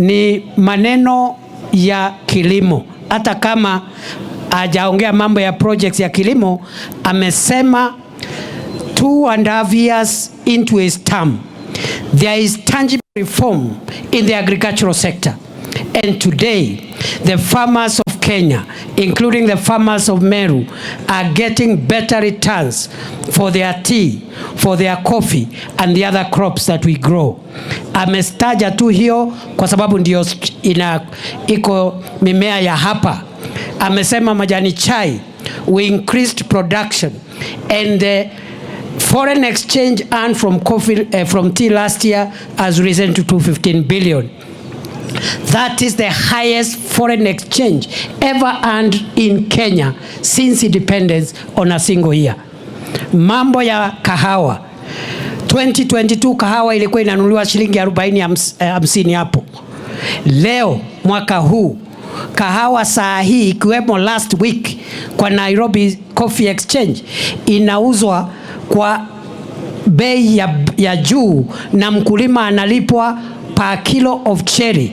ni maneno ya kilimo. Hata kama hajaongea mambo ya projects ya kilimo, amesema 2.5 years into his term there is tangible reform in the agricultural sector, and today the farmers of Kenya, including the farmers of Meru, are getting better returns for their tea, for their coffee and the other crops that we grow. Amestaja tu hiyo kwa sababu ndio iko mimea ya hapa. Amesema majani chai, we increased production, and the foreign exchange earned from coffee from tea last year has risen to 215 billion. That is the highest foreign exchange ever earned in Kenya since independence on a single year. Mambo ya kahawa, 2022 kahawa ilikuwa inanunuliwa shilingi 40-50 hapo. Leo mwaka huu kahawa saa hii, ikiwemo last week kwa Nairobi Coffee Exchange, inauzwa kwa bei ya juu, na mkulima analipwa per kilo of cherry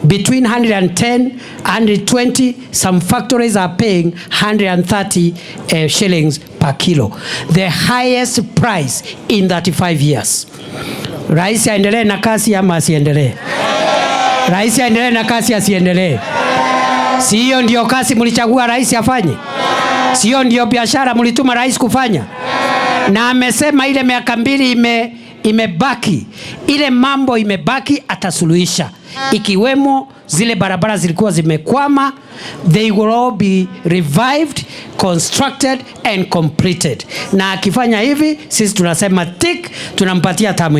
between 110 120. Some factories are paying 130 shillings per kilo, the highest price in 35 years. Rais aendelee na kasi ama asiendelee? Rais aendelee na kasi asiendelee? Si hiyo ndio kasi mlichagua rais afanye? Si hiyo ndio biashara mlituma rais kufanya? Na amesema ile miaka 2 imebaki, ile mambo imebaki atasuluhisha, ikiwemo zile barabara zilikuwa zimekwama, they will all be revived, constructed and completed. Na akifanya hivi, sisi tunasema tick, tunampatia tamu.